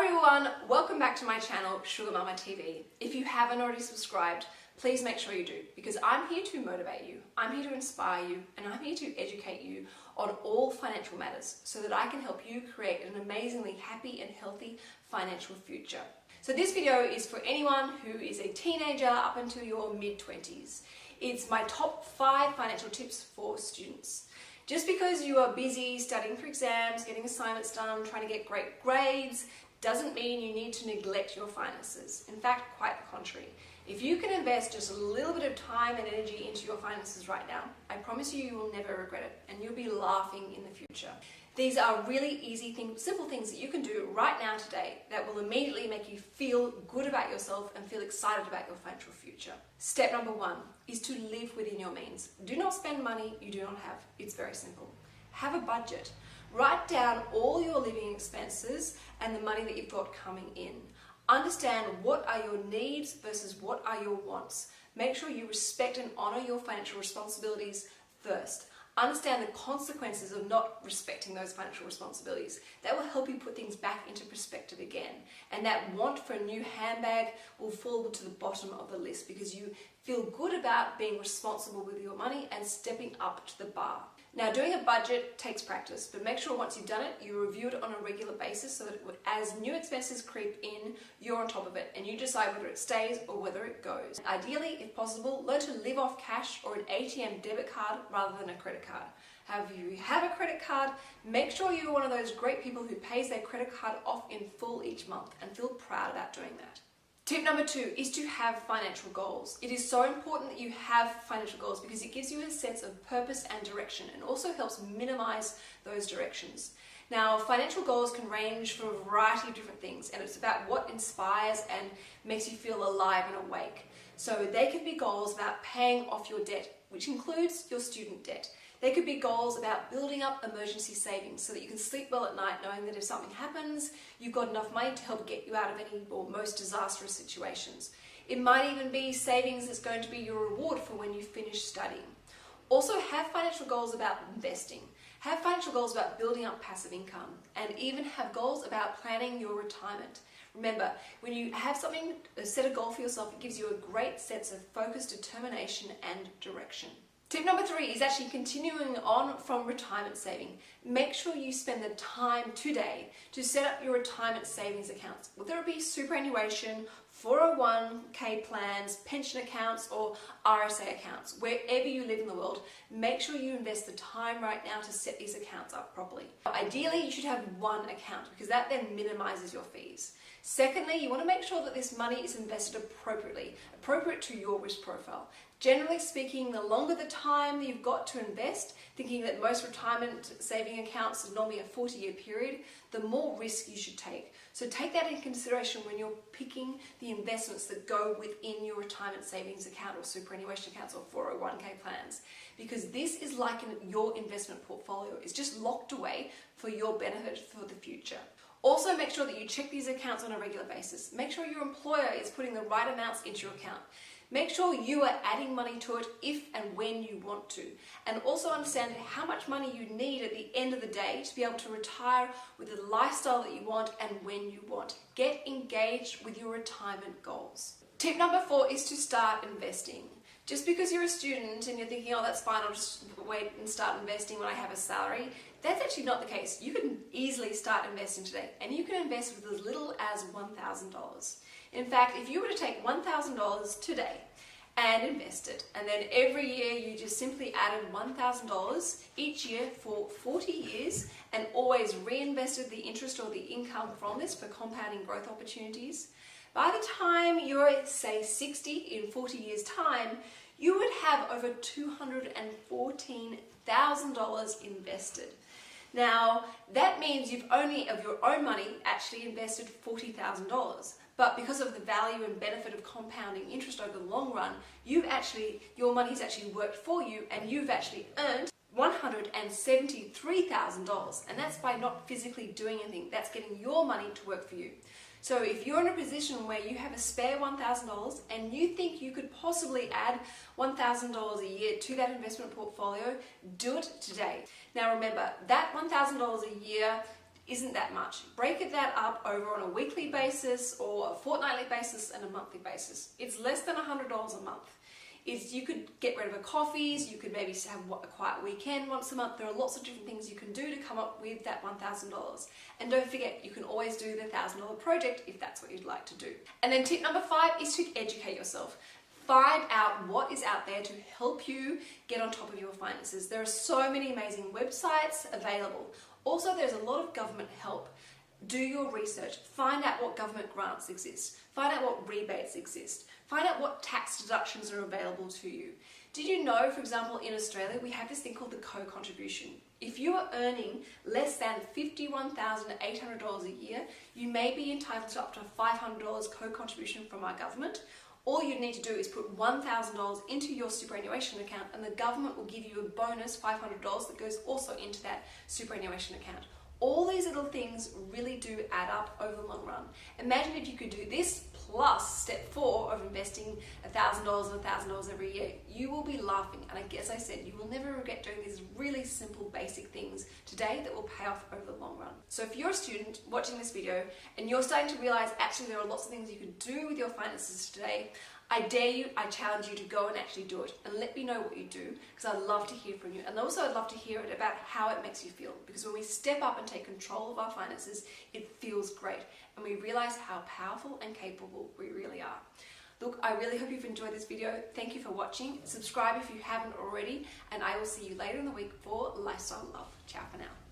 everyone, welcome back to my channel, Sugar Mama TV. If you haven't already subscribed, please make sure you do, because I'm here to motivate you, I'm here to inspire you, and I'm here to educate you on all financial matters so that I can help you create an amazingly happy and healthy financial future. So this video is for anyone who is a teenager up until your mid-20s. It's my top 5 financial tips for students. Just because you are busy studying for exams, getting assignments done, trying to get great grades, doesn't mean you need to neglect your finances. In fact, quite the contrary. If you can invest just a little bit of time and energy into your finances right now, I promise you, you will never regret it, and you'll be laughing in the future. These are really easy things, simple things that you can do right now today that will immediately make you feel good about yourself and feel excited about your financial future. Step number 1 is to live within your means. Do not spend money you do not have. It's very simple. Have a budget. Write down all your living expenses and the money that you've got coming in. Understand what are your needs versus what are your wants. Make sure you respect and honor your financial responsibilities first. Understand the consequences of not respecting those financial responsibilities. That will help you put things back into perspective again. And that want for a new handbag will fall to the bottom of the list because you feel good about being responsible with your money and stepping up to the bar. Now, doing a budget takes practice, but make sure once you've done it, you review it on a regular basis so that as new expenses creep in, you're on top of it and you decide whether it stays or whether it goes. Ideally, if possible, learn to live off cash or an ATM debit card rather than a credit card. However, if you have a credit card, make sure you're one of those great people who pays their credit card off in full each month and feel proud about doing that. Tip number 2 is to have financial goals. It is so important that you have financial goals because it gives you a sense of purpose and direction and also helps minimize those directions. Now, financial goals can range for a variety of different things, and it's about what inspires and makes you feel alive and awake. So they could be goals about paying off your debt, which includes your student debt. They could be goals about building up emergency savings so that you can sleep well at night knowing that if something happens, you've got enough money to help get you out of any or most disastrous situations. It might even be savings that's going to be your reward for when you finish studying. Also, have financial goals about investing. Have financial goals about building up passive income, and even have goals about planning your retirement. Remember, when you have something, set a goal for yourself, it gives you a great sense of focus, determination, and direction. Tip number 3 is actually continuing on from retirement saving. Make sure you spend the time today to set up your retirement savings accounts, whether it be superannuation, 401k plans, pension accounts, or RSA accounts. Wherever you live in the world, make sure you invest the time right now to set these accounts up properly. Ideally, you should have one account because that then minimizes your fees. Secondly, you want to make sure that this money is invested appropriately, appropriate to your risk profile. Generally speaking, the longer the time you've got to invest, thinking that most retirement saving accounts is normally a 40-year period, the more risk you should take. So take that into consideration when you're picking the investments that go within your retirement savings account or superannuation accounts or 401k plans, because this is like your investment portfolio. It's just locked away for your benefit for the future. Also, make sure that you check these accounts on a regular basis. Make sure your employer is putting the right amounts into your account. Make sure you are adding money to it if and when you want to. And also understand how much money you need at the end of the day to be able to retire with the lifestyle that you want and when you want. Get engaged with your retirement goals. Tip number 4 is to start investing. Just because you're a student and you're thinking, oh, that's fine, I'll just wait and start investing when I have a salary, that's actually not the case. You can easily start investing today, and you can invest with as little as $1,000. In fact, if you were to take $1,000 today and invest it, and then every year you just simply added $1,000 each year for 40 years and always reinvested the interest or the income from this for compounding growth opportunities, by the time you're, say, 60 in 40 years' time, you would have over $214,000 invested. Now, that means you've only, of your own money, actually invested $40,000. But because of the value and benefit of compounding interest over the long run, your money's actually worked for you and you've actually earned $173,000. And that's by not physically doing anything. That's getting your money to work for you. So if you're in a position where you have a spare $1,000 and you think you could possibly add $1,000 a year to that investment portfolio, do it today. Now remember, that $1,000 a year isn't that much. Break that up over on a weekly basis or a fortnightly basis and a monthly basis. It's less than $100 a month. You could get rid of the coffees, you could maybe have a quiet weekend once a month. There are lots of different things you can do to come up with that $1,000. And don't forget, you can always do the $1,000 project if that's what you'd like to do. And then tip number 5 is to educate yourself. Find out what is out there to help you get on top of your finances. There are so many amazing websites available. Also, there's a lot of government help. Do your research. Find out what government grants exist. Find out what rebates exist. Find out what tax deductions are available to you. Did you know, for example, in Australia, we have this thing called the co-contribution. If you are earning less than $51,800 a year, you may be entitled to up to $500 co-contribution from our government. All you need to do is put $1,000 into your superannuation account and the government will give you a bonus $500 that goes also into that superannuation account. All these little things really do add up over the long run. Imagine if you could do this plus step 4 of investing $1,000 and $1,000 every year. You will be laughing, and as I said, you will never regret doing these really simple basic things today that will pay off over the long run. So if you're a student watching this video and you're starting to realize actually there are lots of things you can do with your finances today, I dare you, I challenge you to go and actually do it and let me know what you do, because I'd love to hear from you. And also I'd love to hear it about how it makes you feel, because when we step up and take control of our finances, it feels great and we realize how powerful and capable we really are. Look, I really hope you've enjoyed this video. Thank you for watching. Subscribe if you haven't already, and I will see you later in the week for Lifestyle Love. Ciao for now.